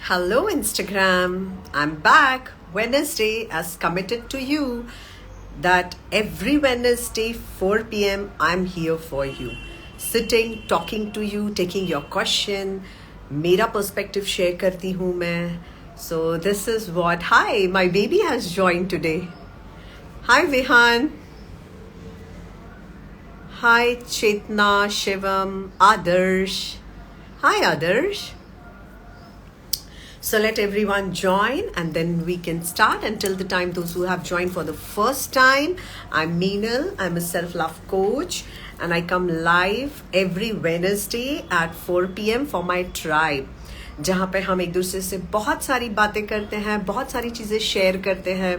Hello, Instagram. I'm back Wednesday as committed to you that every Wednesday 4 p.m. I'm here for you. Sitting, talking to you, taking your question. मेरा perspective share करती हूँ मैं. So this is what. Hi, my baby has joined today. Hi, Vihan. Hi, Chetna, Shivam, Adarsh. Hi, Adarsh. So let everyone join and then we can start. Until the time those who have joined for the first time, I'm Meenal. I'm a self-love coach and I come live every Wednesday at 4 p.m. for my tribe. जहाँ पे हम एक दूसरे से बहुत सारी बातें करते हैं, बहुत सारी चीज़ें शेयर करते हैं.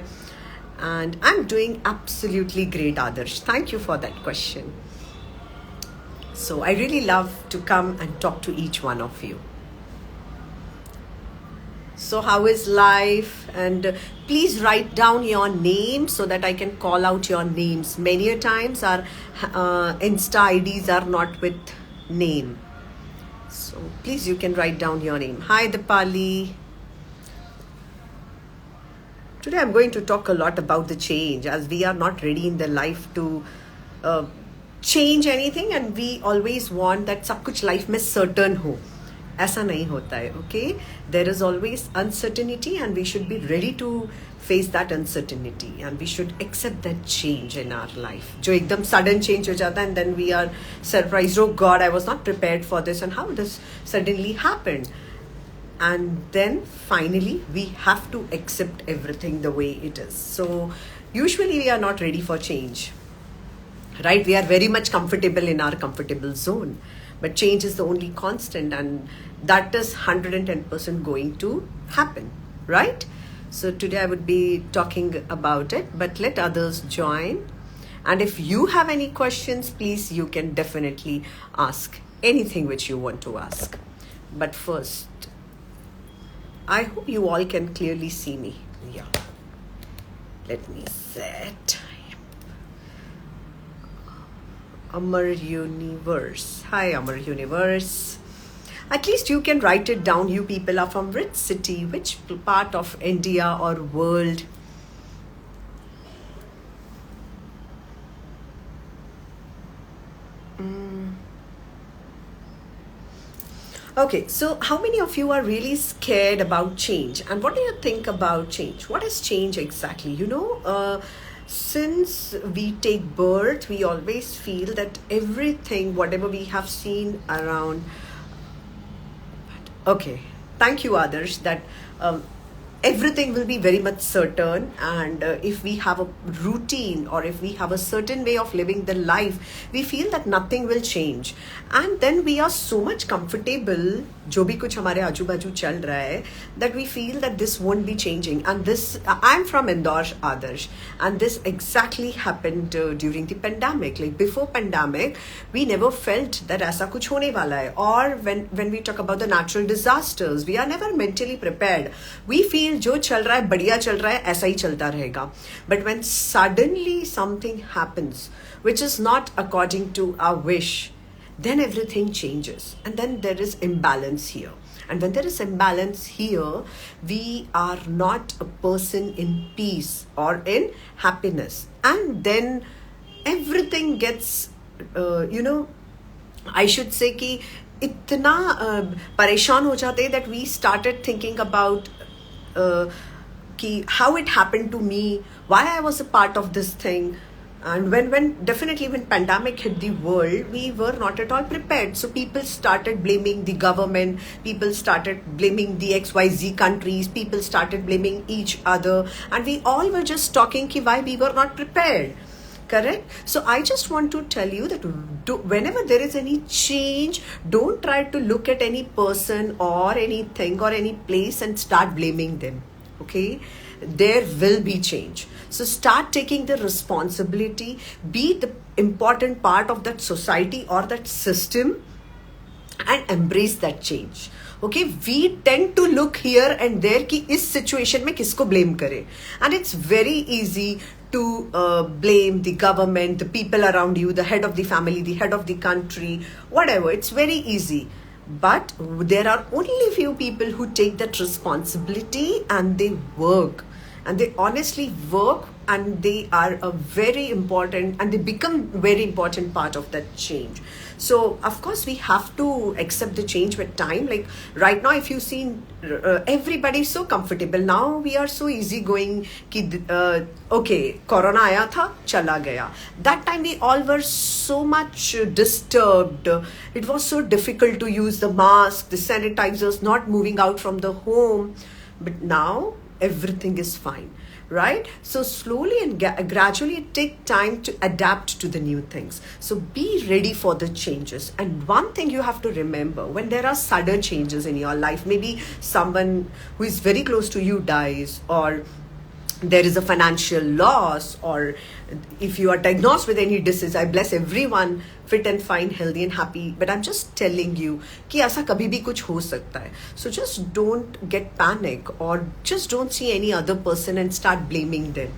And I'm doing absolutely great, Adarsh. Thank you for that question. So I really love to come and talk to each one of you. So how is life? And please write down your name so that I can call out your names. Many a times our Insta IDs are not with name. So please you can write down your name. Hi Dipali. Today I'm going to talk a lot about the change as we are not ready in the life to change anything and we always want that सब कुछ life में certain हो. ऐसा नहीं होता है, okay? There is always uncertainty and we should be ready to face that uncertainty and we should accept that change in our life. जो एकदम sudden change हो जाता है and then we are surprised, oh God, I was not prepared for this and how this suddenly happened. And then finally we have to accept everything the way it is. So usually we are not ready for change, right? We are very much comfortable in our comfortable zone. But change is the only constant and that is 110% going to happen, right? So today I would be talking about it, but let others join. And if you have any questions, please, you can definitely ask anything which you want to ask. But first, I hope you all can clearly see me. Yeah. Let me set. Amar Universe. Hi, Amar Universe. At least you can write it down. You people are from which city, which part of India or world? Okay, so how many of you are really scared about change? And what do you think about change? What is change exactly? Since we take birth, we always feel that everything, whatever we have seen around. Okay, thank you, others, that everything will be very much certain. And if we have a routine or if we have a certain way of living the life, we feel that nothing will change. And then we are so much comfortable, जो भी कुछ हमारे आजू बाजू चल रहा है, that we feel that this won't be changing. And this, I'm from Indore, Adarsh, and this exactly happened during the pandemic. Like before pandemic, we never felt that ऐसा कुछ होने वाला है. Or when we talk about the natural disasters, we are never mentally prepared. We feel जो चल रहा है बढ़िया चल रहा है ऐसा ही चलता रहेगा. But when suddenly something happens which is not according to our wish, then everything changes and then there is imbalance here. And when there is imbalance here, we are not a person in peace or in happiness. And then everything gets, I should say कि इतना परेशान हो जाते that we started thinking about how it happened to me, why I was a part of this thing. And when definitely when pandemic hit the world, we were not at all prepared. So people started blaming the government, people started blaming the XYZ countries, people started blaming each other, and we all were just talking why we were not prepared. Correct? So I just want to tell you that whenever there is any change, don't try to look at any person or anything or any place and start blaming them. Okay? There will be change. So start taking the responsibility, be the important part of that society or that system and embrace that change. Okay, we tend to look here and there कि इस situation में किसको blame करें. And it's very easy to blame the government, the people around you, the head of the family, the head of the country, whatever. It's very easy. But there are only few people who take that responsibility and they work, and they honestly work, and they are a very important, and they become very important part of that change. So of course we have to accept the change with time. Like right now, if you see, everybody is so comfortable now, we are so easy going ki, okay, corona aaya tha, chala gaya. That time we all were so much disturbed. It was so difficult to use the mask, the sanitizers, not moving out from the home. But now everything is fine, right? So slowly and gradually it takes time to adapt to the new things. So be ready for the changes. And one thing you have to remember, when there are sudden changes in your life, maybe someone who is very close to you dies, or there is a financial loss, or if you are diagnosed with any disease, I bless everyone fit and fine, healthy and happy, but I'm just telling you कि ऐसा कभी भी कुछ हो सकता है. So just don't get panic, or just don't see any other person and start blaming them.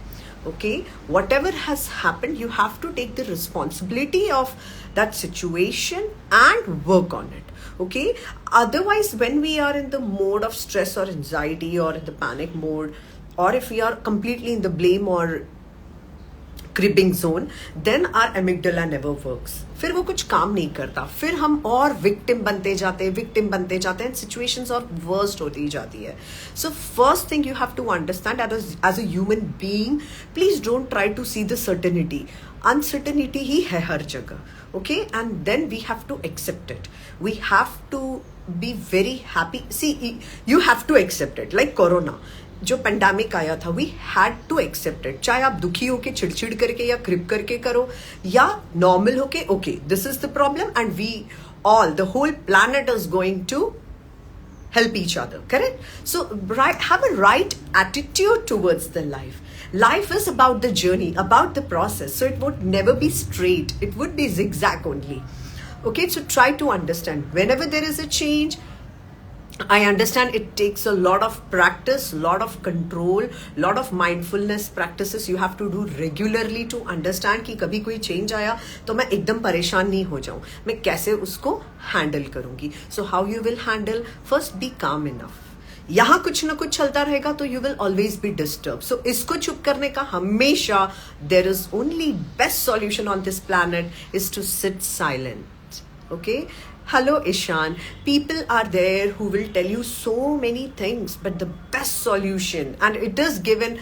Okay, whatever has happened, you have to take the responsibility of that situation and work on it. Okay, otherwise when we are in the mode of stress or anxiety, or in the panic mode, or if we are completely in the blame or cribbing zone, then our amygdala never works. फिर वो कुछ काम नहीं करता, फिर हम और victim बनते जाते हैं, and situations और worst होती जाती है. So first thing you have to understand, as a human being, please don't try to see the certainty. Uncertainty ही है हर जगह. Okay, and then we have to accept it. We have to be very happy. See, you have to accept it. Like Corona, जो pandemic आया था, we had to accept it. चाहे आप दुखी होके चिड़चिड़ करके या क्रिप करके करो, या नॉर्मल होके, okay this is the problem and we all, the whole planet is going to help each other, correct? So have a right attitude towards the life. Life is about the journey, about the process. So it would never be straight, it would be zigzag only. Okay, so try to understand whenever there is a change. I understand it takes a lot of practice, lot of control, lot of mindfulness practices you have to do regularly to understand कि कभी कोई change आया तो मैं एकदम परेशान नहीं हो जाऊं, मैं कैसे उसको handle करूंगी. So how you will handle? First be calm enough. यहाँ कुछ ना कुछ चलता रहेगा तो you will always be disturbed. So इसको चुप करने का हमेशा, there is only best solution on this planet is to sit silent. Okay? Hello Ishan, people are there who will tell you so many things, but the best solution, and it is given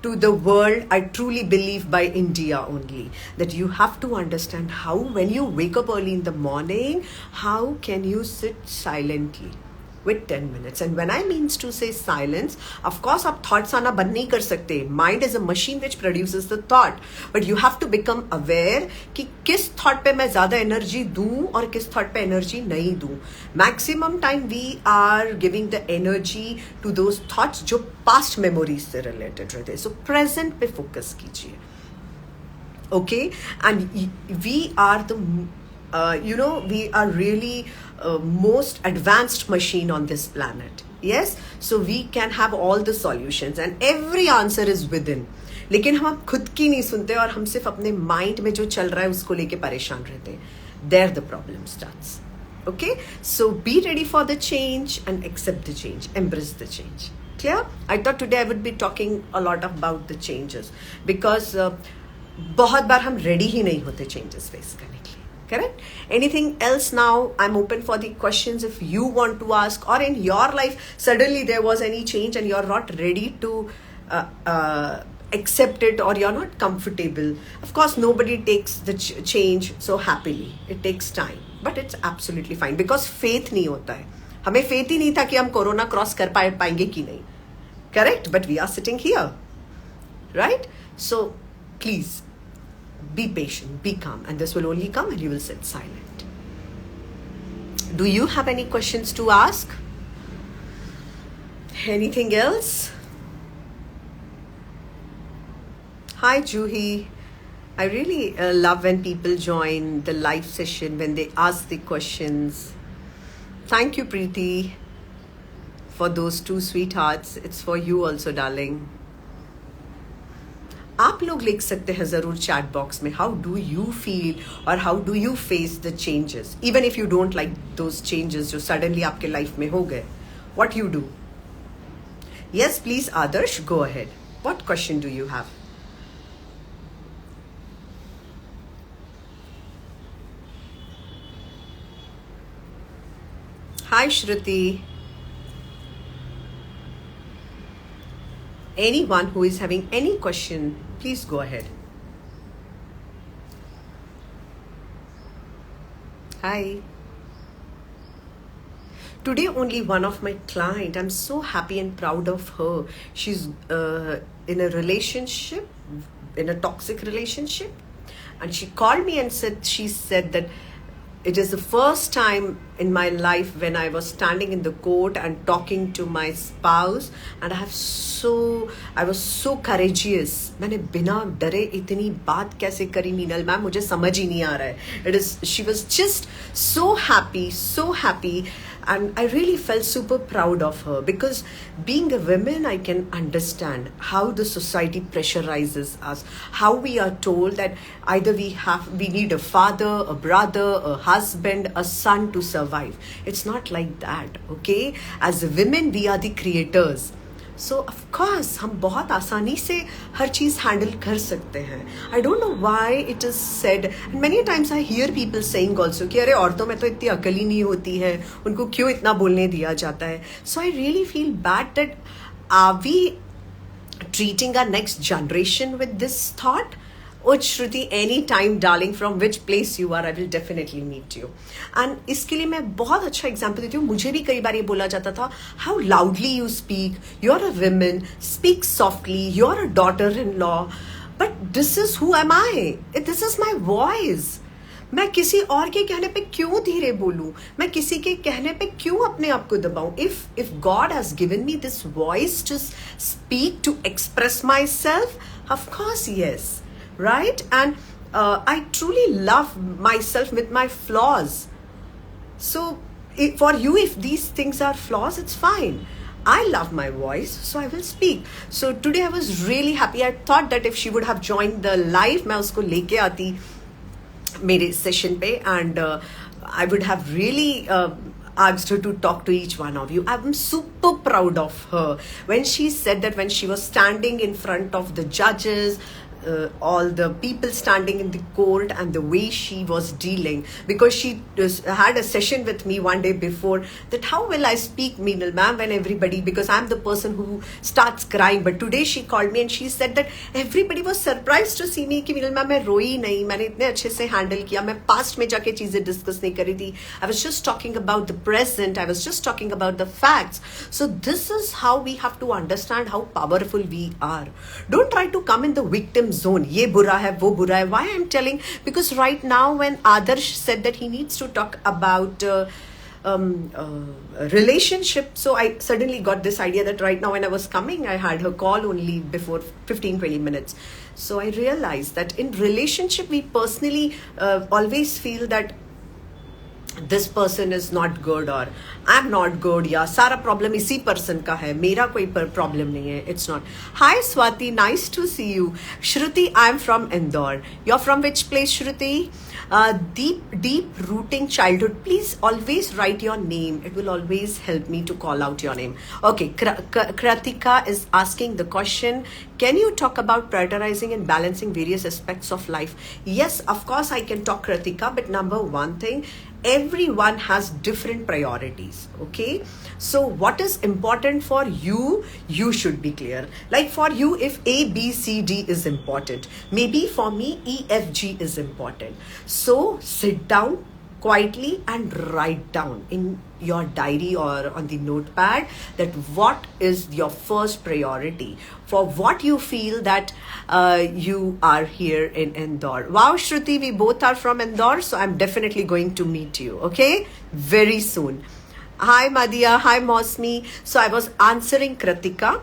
to the world, I truly believe, by India only, that you have to understand how, when you wake up early in the morning, how can you sit silently with 10 minutes. And when I means to say silence, of course आप thoughts आना बंद नहीं कर सकते. Mind is a machine which produces the thought, but you have to become aware कि किस thought पे मैं ज़्यादा energy दूँ और किस thought पे energy नहीं दूँ. Maximum time we are giving the energy to those thoughts जो past memories से related रहते. So present पे focus कीजिए. Okay, and we are the we are really most advanced machine on this planet. Yes, so we can have all the solutions and every answer is within. लेकिन हम खुद की नहीं सुनते और हम सिर्फ अपने माइंड में जो चल रहा है उसको लेके परेशान रहते हैं. There the problem starts. Okay, so be ready for the change and accept the change, embrace the change. Clear? I thought today I would be talking a lot about the changes because बहुत बार हम ready ही नहीं होते changes face करने के लिए. Correct? Anything else now? I'm open for the questions if you want to ask, or in your life suddenly there was any change and you're not ready to accept it, or you're not comfortable. Of course nobody takes the change so happily. It takes time, but it's absolutely fine because faith नहीं होता है. हमें faith ही नहीं था कि हम corona cross कर पाएंगे कि नहीं. Correct? But we are sitting here, right? So please be patient, be calm, and this will only come and you will sit silent. Do you have any questions to ask? Anything else? Hi Juhi. I really love when people join the live session, when they ask the questions. Thank you Preeti for those 2 sweethearts. It's for you also, darling. आप लोग लिख सकते हैं ज़रूर chat box में, how do you feel और how do you face the changes, even if you don't like those changes जो suddenly आपके लाइफ में हो गए. What you do? Yes please Adarsh, go ahead. What question do you have? Hi Shruti. Anyone who is having any question, please go ahead. Hi. Today only one of my client, I'm so happy and proud of her. She's in a relationship, in a toxic relationship, and she called me and she said that it is the first time in my life when I was standing in the court and talking to my spouse, and I was so courageous. मैंने बिना डरे इतनी बात कैसे करी Meenal ma'am, मुझे समझ ही नहीं आ रहा है. She was just so happy, and I really felt super proud of her, because being a woman, I can understand how the society pressurizes us, how we are told that either we need a father, a brother, a husband, a son to survive. It's not like that, okay? As women, we are the creators. So of course हम बहुत आसानी से हर चीज़ handle कर सकते हैं. I don't know why it is said, and many times I hear people saying also कि अरे औरतों में तो इतनी अकल ही नहीं होती है, उनको क्यों इतना बोलने दिया जाता है. So I really feel bad that are we treating our next generation with this thought? Oh Shruti, any time darling, from which place you are, I will definitely meet you. And इसके लिए मैं बहुत अच्छा example देती हूँ. मुझे भी कई बार ये बोला जाता था, how loudly you speak, you're a woman, speak softly, you're a daughter-in-law. But this is who am I? This is my voice. मैं किसी और के कहने पे क्यों धीरे बोलूं, मैं किसी के कहने पे क्यों अपने आप को दबाऊं? If God has given me this voice to speak, to express myself, of course yes. Right? And I truly love myself with my flaws. So for you, if these things are flaws, it's fine. I love my voice, so I will speak. So today I was really happy. I thought that if she would have joined the live, मैं उसको लेके आती मेरे session पे, and I would have really asked her to talk to each one of you. I'm super proud of her when she said that when she was standing in front of the judges, all the people standing in the court, and the way she was dealing, because she had a session with me one day before that how will I speak Meenal ma'am when everybody, because I'm the person who starts crying. But today she called me and she said that everybody was surprised to see me कि Meenal ma'am मैं रोई नहीं, मैंने इतने अच्छे से handle किया, मैं पास्ट में जाके चीजें डिस्कस नहीं करी थी. I was just talking about the present, I was just talking about the facts. So this is how we have to understand how powerful we are. Don't try to come in the victim zone. ये बुरा है, वो बुरा है. Why I'm telling? Because right now when Adarsh said that he needs to talk about relationship, so I suddenly got this idea that right now when I was coming, I had her call only before 15-20 minutes. So I realized that in relationship, we personally always feel that this person is not good or I'm not good, या सारा problem इसी person का है, मेरा कोई problem नहीं है. It's not. Hi Swati, nice to see you. Shruti, I'm from Indore. You're from which place, Shruti? Deep rooting childhood. Please always write your name. It will always help me to call out your name. Okay, Kratika is asking the question, can you talk about prioritizing and balancing various aspects of life? Yes, of course I can talk, Kratika, but number one thing, everyone has different priorities, okay? So what is important for you, you should be clear. Like for you, if A, B, C, D is important, maybe for me, E, F, G is important. So sit down quietly and write down in your diary or on the notepad that what is your first priority for what you feel that you are here in Indore. Wow, Shruti, we both are from Indore, so I'm definitely going to meet you, okay? Very soon. Hi, Madhya. Hi, Mosmi. So I was answering Kratika.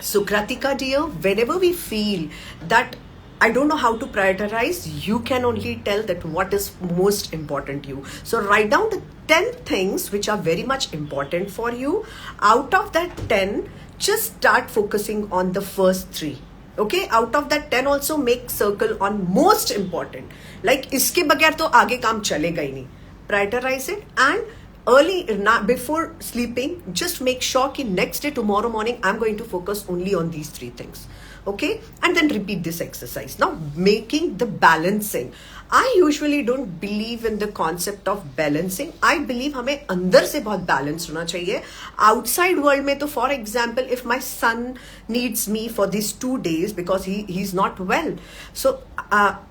So Kratika, dear, whenever we feel that I don't know how to prioritize, you can only tell that what is most important to you. So write down the 10 things which are very much important for you. Out of that 10, just start focusing on the first 3. Okay, out of that 10 also make circle on most important. Like इसके बगैर तो आगे काम चलेगा ही नहीं. Prioritize it, and early before sleeping, just make sure कि next day, tomorrow morning, I'm going to focus only on these 3 things. Okay, and then repeat this exercise. Now, making the balancing. I usually don't believe in the concept of balancing. I believe हमें अंदर से बहुत balanced होना चाहिए. Outside world में तो, for example, if my son needs me for these 2 days because he's not well, so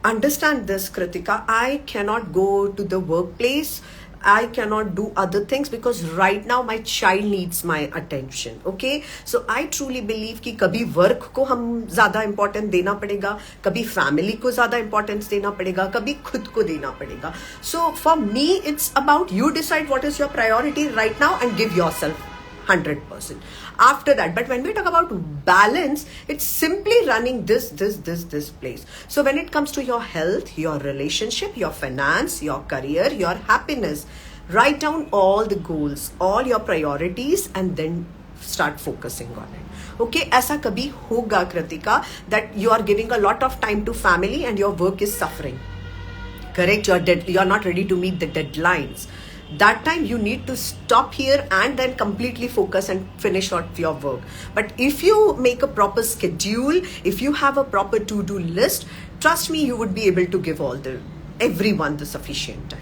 understand this, Kritika. I cannot go to the workplace. I cannot do other things because right now my child needs my attention. Okay, so I truly believe कि कभी work को हम ज़्यादा important देना पड़ेगा, कभी family को ज़्यादा importance देना पड़ेगा, कभी खुद को देना पड़ेगा. So for me, it's about you decide what is your priority right now and give yourself 100% after that. But when we talk about balance, it's simply running this place. So when it comes to your health, your relationship, your finance, your career, your happiness, write down all the goals, all your priorities, and then start focusing on it. Okay, ऐसा कभी होगा Kritika that you are giving a lot of time to family and your work is suffering. Correct, you're not ready to meet the deadlines. That time you need to stop here and then completely focus and finish off your work. But if you make a proper schedule, if you have a proper to-do list, trust me, you would be able to give everyone the sufficient time.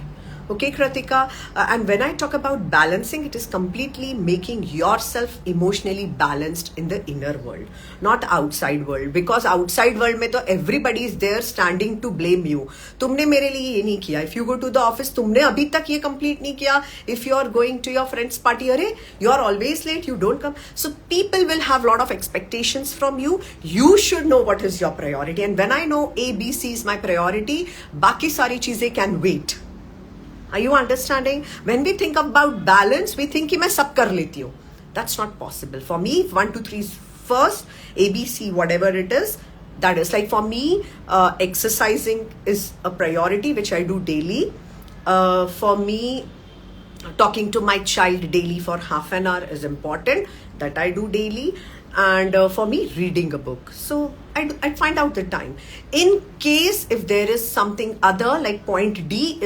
Okay, Kritika, and when I talk about balancing, it is completely making yourself emotionally balanced in the inner world, not outside world. Because outside world में तो everybody is there standing to blame you. तुमने मेरे लिए ये नहीं किया. If you go to the office, तुमने अभी तक ये complete नहीं किया. If you are going to your friend's party, अरे you are always late, you don't come. So people will have a lot of expectations from you. You should know what is your priority. And when I know A, B, C is my priority, बाकी सारी चीजें can wait. Are you understanding? When we think about balance, we think कि मैं सब कर लेती हूँ. That's not possible. For me, 1, 2, 3 is first, A, B, C, whatever it is, that is. Like for me, exercising is a priority, which I do daily. For me, talking to my child daily for half an hour is important. That I do daily. And for me, reading a book. So I find out the time. In case if there is something other, like point D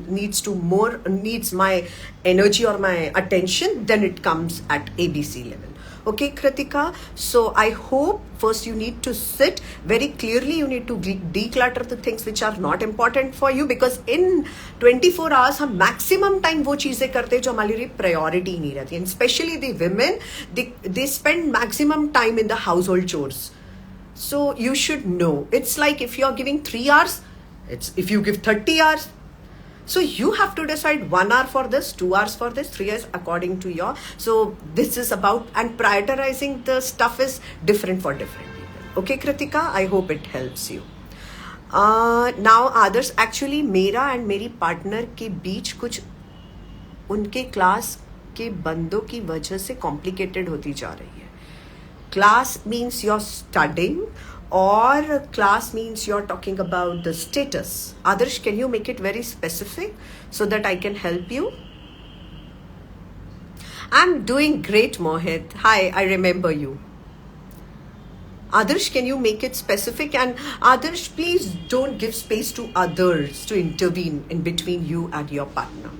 needs my energy or my attention, then it comes at ABC level. Okay, Kritika. So I hope first you need to sit very clearly. You need to declutter the things which are not important for you, because in 24 hours हम maximum time वो चीजें करते हैं जो हमारे लिए priority नहीं रहती. And especially the women, they spend maximum time in the household chores. So you should know. It's like if you're giving 3 hours, if you give 30 hours. So you have to decide 1 hour for this, 2 hours for this, 3 hours according to your. So this is about, and prioritizing the stuff is different for different people. Okay, Kritika, I hope it helps you. Now others, actually मेरा and मेरी partner के बीच कुछ उनके class के बंदों की वजह से complicated होती जा रही है. Class means you're studying, or class means you're talking about the status. Adarsh, can you make it very specific so that I can help you? I'm doing great, Mohit. Hi, I remember you. Adarsh, can you make it specific? And Adarsh, please don't give space to others to intervene in between you and your partner.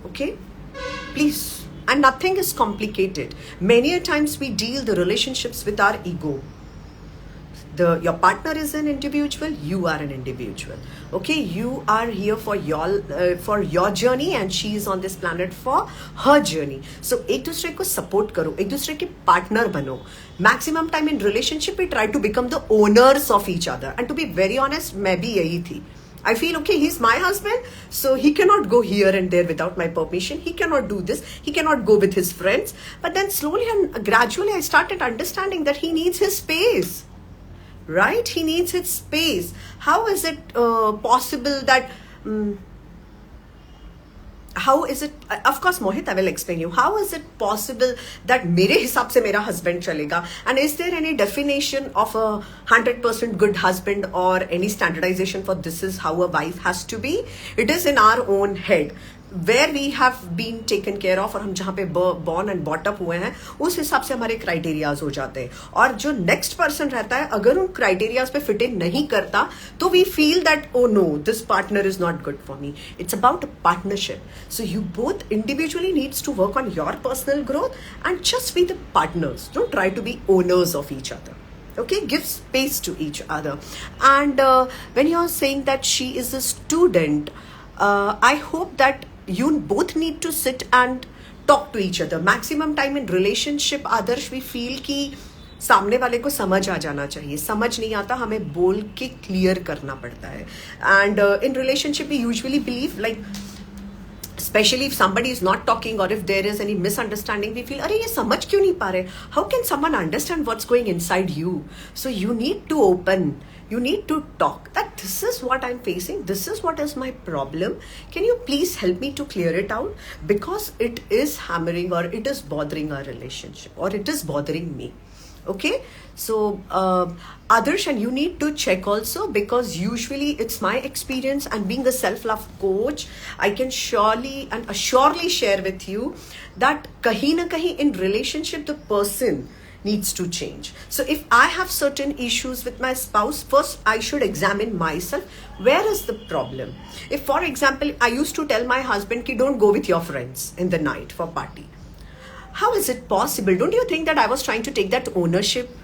Okay? Please. And nothing is complicated. Many a times we deal the relationships with our ego. Your partner is an individual, you are an individual. Okay, you are here for your journey, and she is on this planet for her journey. So एक दूसरे को support करो, एक दूसरे के partner बनो. Maximum time in relationship we try to become the owners of each other. And to be very honest, मैं भी यही थी. I feel okay, he's my husband, so he cannot go here and there without my permission. He cannot do this. He cannot go with his friends. But then slowly and gradually I started understanding that he needs his space. Right? He needs his space. How is it possible that... how is it... Of course, Mohit, I will explain you. How is it possible that मेरे हिसाब से मेरा husband चलेगा? And is there any definition of a 100% good husband or any standardization for this is how a wife has to be? It is in our own head. where we have been taken care of और हम जहाँ पे born and brought up हुए हैं उस हिसाब से हमारे क्राइटेरियाज हो जाते हैं. और जो नेक्स्ट पर्सन रहता है अगर उन क्राइटेरियाज पे फिट इन नहीं करता तो we feel that oh no this partner is not good for me. It's about a partnership. So you both individually needs to work on your personal growth and just be the partners. Don't try to be owners of each other. Okay, give space to each other. And when you're saying that she is a student, I hope that you both need to sit and talk to each other. Maximum time in relationship, Adarsh, we feel कि सामने वाले को समझ आ जाना चाहिए. समझ नहीं आता, हमें बोल के क्लियर करना पड़ता है. And in relationship we usually believe like, especially if somebody is not talking or if there is any misunderstanding, we feel, अरे ये समझ क्यों नहीं पा रहे? How can someone understand what's going inside you? So you need to open. You need to talk that this is what I'm facing. This is what is my problem. Can you please help me to clear it out? Because it is hammering or it is bothering our relationship or it is bothering me. Okay, so Adarsh, and you need to check also, because usually it's my experience, and being a self-love coach, I can surely and assuredly share with you that kahin na kahin in relationship the person needs to change. So if I have certain issues with my spouse, first I should examine myself. Where is the problem? If for example I used to tell my husband ki don't go with your friends in the night for party. How is it possible? Don't you think that I was trying to take that ownership?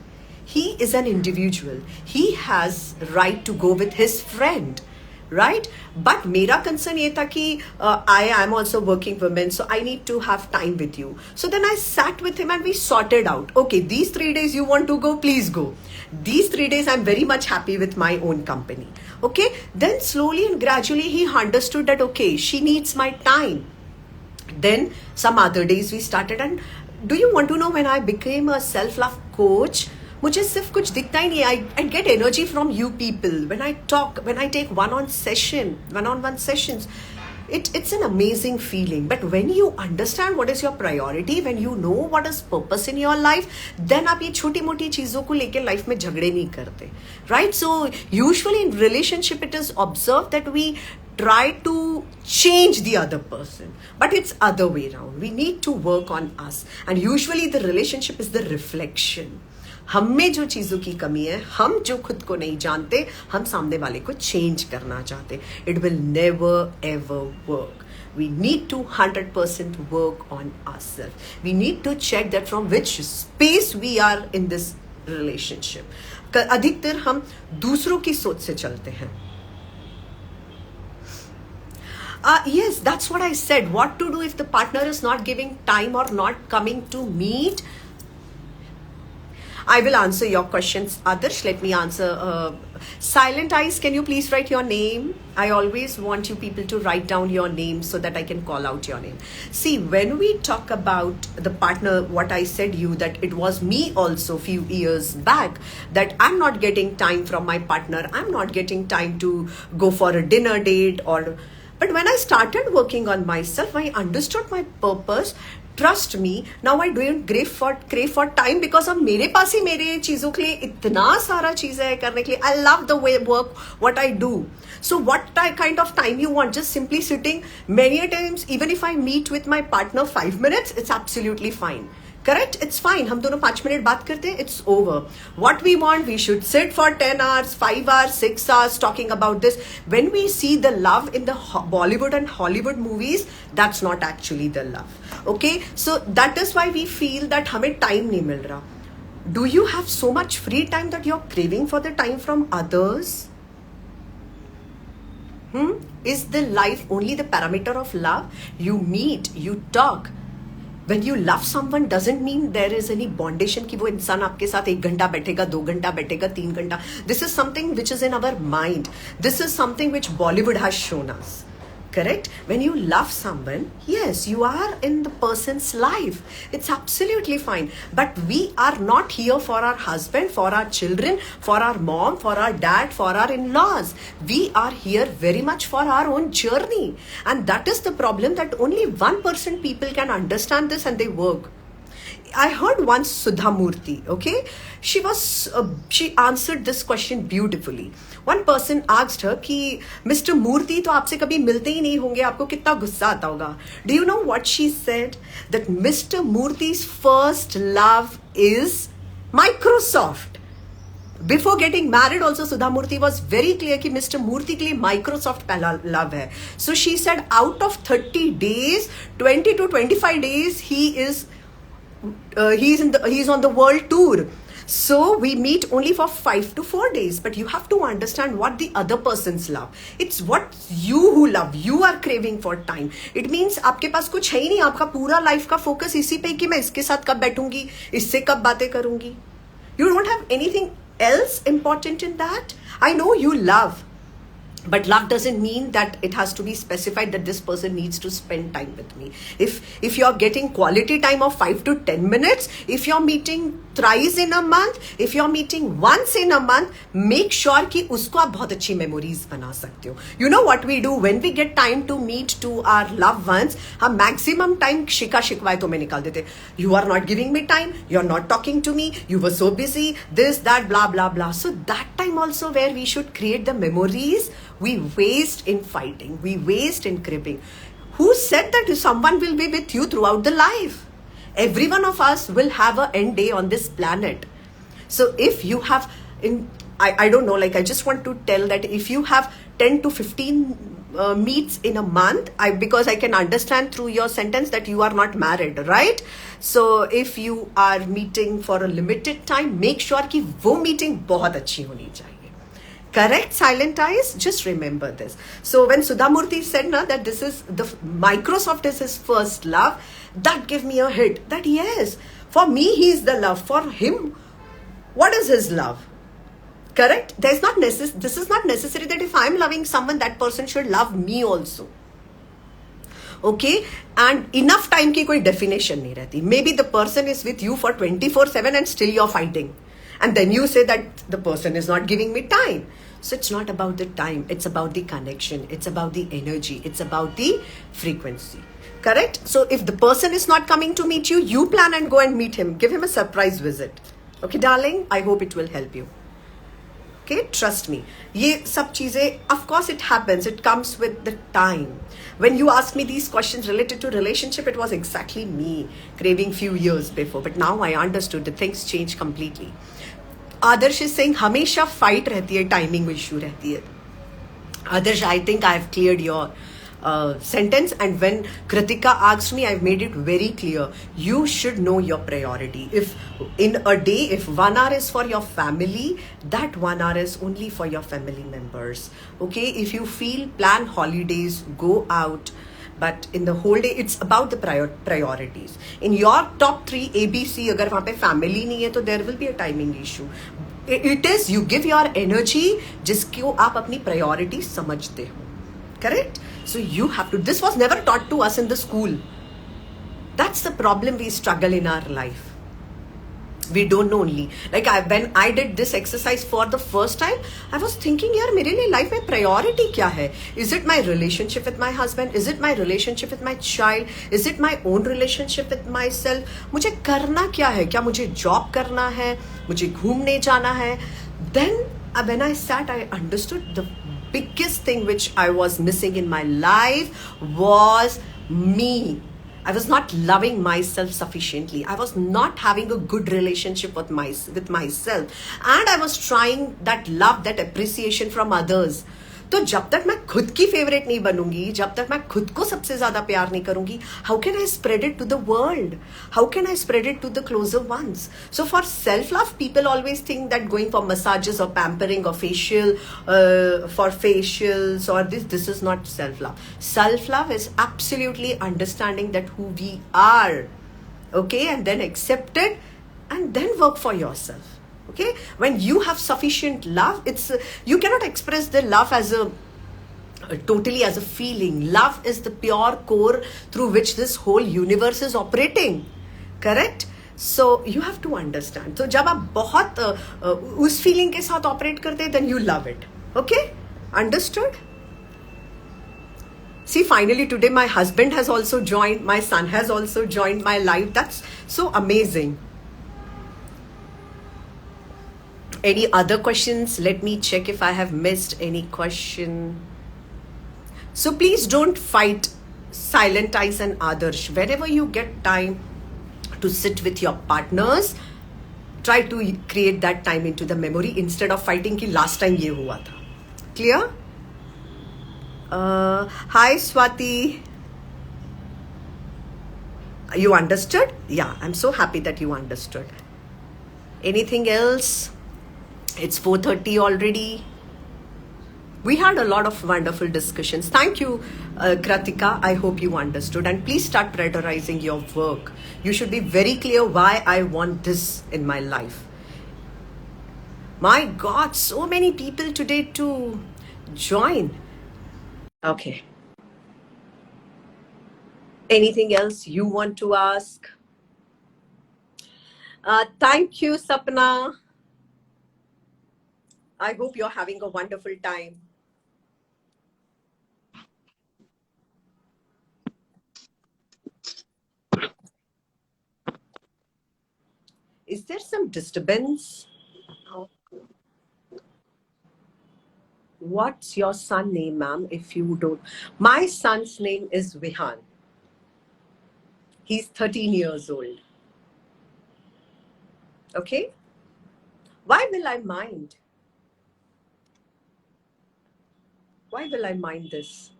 He is an individual. He has right to go with his friend, right? But mera concern ye tha ki I am also working woman, so I need to have time with you. So then I sat with him and we sorted out. Okay, these 3 days you want to go, please go. These 3 days I'm very much happy with my own company. Okay, then slowly and gradually he understood that okay, she needs my time. Then some other days we started, and do you want to know when I became a self-love coach? मुझे सिर्फ कुछ दिखता ही नहीं. I get energy from you people when I talk, when I take one-on-one sessions. It's an amazing feeling. But when you understand what is your priority, when you know what is purpose in your life, then आप ये छोटी मोटी चीजों को लेके life में झगड़े नहीं करते, right? So usually in relationship it is observed that we try to change the other person, but it's other way around. We need to work on us, and usually the relationship is the reflection. हम में जो चीजों की कमी है, हम जो खुद को नहीं जानते, हम सामने वाले को चेंज करना चाहते. It will never ever work. We need to 100% work on ourselves. We need to check that from which space we are in this relationship. अधिकतर हम दूसरों की सोच से चलते हैं. Yes, that's what I said. What to do if the partner is not giving time or not coming to meet? I will answer your questions, Adarsh. Let me answer. Silent Eyes, can you please write your name? I always want you people to write down your name so that I can call out your name. See, when we talk about the partner, what I said you, that it was me also few years back, that I'm not getting time from my partner. I'm not getting time to go for a dinner date or... But when I started working on myself, I understood my purpose. Trust me, now I don't crave for time, because अब मेरे पास ही मेरे चीजों के लिए इतना सारा चीजें है करने के लिए. I love the way work what I do. So what kind of time you want? Just simply sitting. Many times, even if I meet with my partner 5 minutes, it's absolutely fine. Correct? It's fine. हम दोनों 5 minute बात करते हैं. It's over. What we want, we should sit for 10 hours, 5 hours, 6 hours talking about this. When we see the love in the Bollywood and Hollywood movies, that's not actually the love. Okay? So that is why we feel that हमें time नहीं मिल रहा. Do you have so much free time that you're craving for the time from others? Is the life only the parameter of love? You meet, you talk. When you love someone doesn't mean there is any bondation कि वो इंसान आपके साथ 1 घंटा बैठेगा, 2 घंटा बैठेगा, 3 घंटा. This is something which is in our mind. This is something which Bollywood has shown us. Correct? When you love someone, yes, you are in the person's life. It's absolutely fine. But we are not here for our husband, for our children, for our mom, for our dad, for our in-laws. We are here very much for our own journey. And that is the problem, that only 1% people can understand this and they work. I heard once Sudha Murthy, okay? She answered this question beautifully. One person asked her कि Mr. Murthy तो आपसे कभी मिलते ही नहीं होंगे, आपको कितना गुस्सा आता होगा. Do you know what she said? That Mr. Murthy's first love is Microsoft. Before getting married also, Sudha Murthy was very clear कि Mr. Murthy के लिए Microsoft पहला love है. So she said out of 30 days, 20 to 25 days he's on the world tour. So we meet only for 5 to 4 days, but you have to understand what the other person's love. It's what you who love. You are craving for time. It means आपके पास कुछ है ही नहीं, आपका पूरा life का focus इसी पे कि मैं इसके साथ कब बैठूंगी, इससे कब बातें करूंगी. You don't have anything else important in that. I know you love, but love doesn't mean that it has to be specified that this person needs to spend time with me. If you're getting quality time of 5 to 10 minutes, if you're meeting thrice in a month, if you're meeting once in a month, make sure कि उसको आप बहुत अच्छी memories बना सकते हो. You know what we do when we get time to meet to our loved ones, हम maximum time शिका शिकवाए तो में निकाल देते. You are not giving me time, you're not talking to me, you were so busy, this, that, blah, blah, blah. So that time also where we should create the memories, we waste in fighting, we waste in cribbing. Who said that someone will be with you throughout the life? Every one of us will have an end day on this planet. So if you have, I don't know, like I just want to tell that if you have 10 to 15 meets in a month, because I can understand through your sentence that you are not married, right? So if you are meeting for a limited time, make sure कि वो meeting बहुत अच्छी होनी चाहिए. Correct, Silent Eyes? Just remember this. So when Sudha Murthy said that this is the Microsoft is his first love, that gave me a hit. That yes, for me he is the love. For him, what is his love? Correct? This is not necessary that if I am loving someone, that person should love me also. Okay, and enough time की कोई definition नहीं रहती. Maybe the person is with you for 24/7 and still you're fighting. And then you say that the person is not giving me time. So it's not about the time. It's about the connection. It's about the energy. It's about the frequency. Correct? So if the person is not coming to meet you, you plan and go and meet him. Give him a surprise visit. Okay, darling? I hope it will help you. Okay, trust me. ये सब चीजें, of course it happens. It comes with the time. When you asked me these questions related to relationship, it was exactly me craving few years before. But now I understood that things change completely. Adarsh is saying हमेशा fight रहती है, timing issue रहती है. Adarsh, I think I have cleared your sentence, and when Kritika asked me, I've made it very clear. You should know your priority. If in a day, if 1 hour is for your family, that 1 hour is only for your family members. Okay, if you feel, plan holidays, go out, but in the whole day, it's about the priorities. In your top 3 ABC, अगर वहाँ पे family नहीं है, तो there will be a timing issue. It is you give your energy जिसको आप अपनी priority समझते हो. Correct? So you have to, this was never taught to us in the school. That's the problem we struggle in our life. We don't know only. Like when I did this exercise for the first time, I was thinking, यार मेरे लिए life में priority क्या है? Is it my relationship with my husband? Is it my relationship with my child? Is it my own relationship with myself? मुझे करना क्या है? क्या मुझे job करना है? मुझे घूमने जाना है? Then when I sat, I understood the biggest thing which I was missing in my life was me. I was not loving myself sufficiently. I was not having a good relationship with myself. And I was trying that love, that appreciation from others. तो जब तक मैं खुद की favourite नहीं बनूंगी, जब तक मैं खुद को सबसे ज्यादा प्यार नहीं करूंगी, how can I spread it to the world? How can I spread it to the closer ones? So for self-love, people always think that going for massages or pampering or facial, for facials or this is not self-love. Self-love is absolutely understanding that who we are, okay, and then accept it and then work for yourself. Okay, when you have sufficient love, it's you cannot express the love as totally as a feeling. Love is the pure core through which this whole universe is operating. Correct? So you have to understand. So जब आप बहुत उस feeling के साथ operate करते हैं, then you love it. Okay? Understood? See, finally today my husband has also joined, my son has also joined my life. That's so amazing. Any other questions? Let me check if I have missed any question. So please don't fight Silent Eyes and Adarsh. Wherever you get time to sit with your partners, try to create that time into the memory instead of fighting ki last time ye hua tha. Clear? Hi Swati. You understood? Yeah, I'm so happy that you understood. Anything else? It's 4:30 already. We had a lot of wonderful discussions. Thank you, Kratika. I hope you understood. And please start prioritizing your work. You should be very clear why I want this in my life. My God, so many people today to join. Okay. Anything else you want to ask? Thank you, Sapna. I hope you're having a wonderful time. Is there some disturbance? What's your son name, ma'am? If you don't, my son's name is Vihan. He's 13 years old. Okay? Why will I mind? Why will I mind this?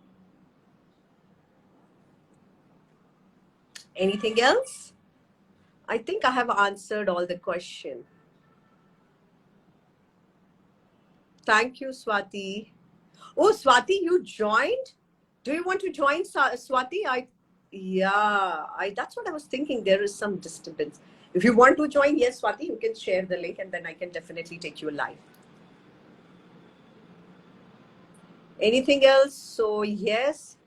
Anything else? I think I have answered all the question. Thank you, Swati. Oh, Swati, you joined? Do you want to join, Swati? That's what I was thinking. There is some disturbance. If you want to join, yes, Swati, you can share the link and then I can definitely take you live. Anything else? So, yes.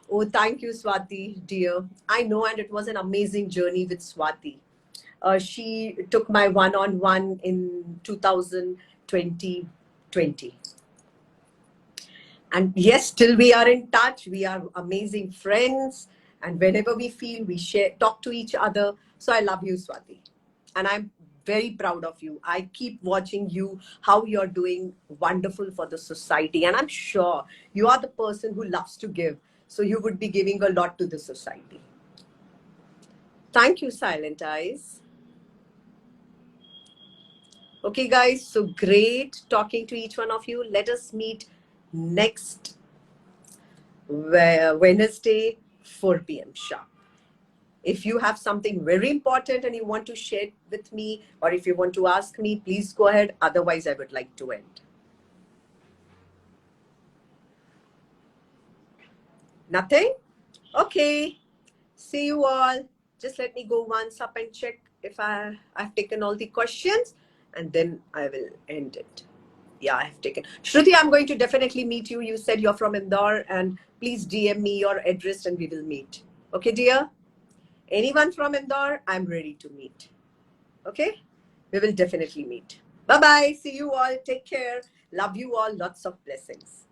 Oh, thank you, Swati, dear. I know, and it was an amazing journey with Swati. She took my one-on-one in 2020. And yes, still we are in touch. We are amazing friends. And whenever we feel, we share, talk to each other. So I love you, Swati. And I'm very proud of you. I keep watching you, how you're doing wonderful for the society. And I'm sure you are the person who loves to give. So you would be giving a lot to the society. Thank you, Silent Eyes. Okay, guys. So great talking to each one of you. Let us meet next Wednesday, 4 p.m. sharp. If you have something very important and you want to share with me, or if you want to ask me, please go ahead. Otherwise, I would like to end. Nothing? Okay. See you all. Just let me go once up and check if I've taken all the questions, and then I will end it. Yeah, I have taken. Shruti, I'm going to definitely meet you. You said you're from Indore, and please DM me your address and we will meet. Okay, dear? Anyone from Indore, I'm ready to meet. Okay? We will definitely meet. Bye-bye. See you all. Take care. Love you all. Lots of blessings.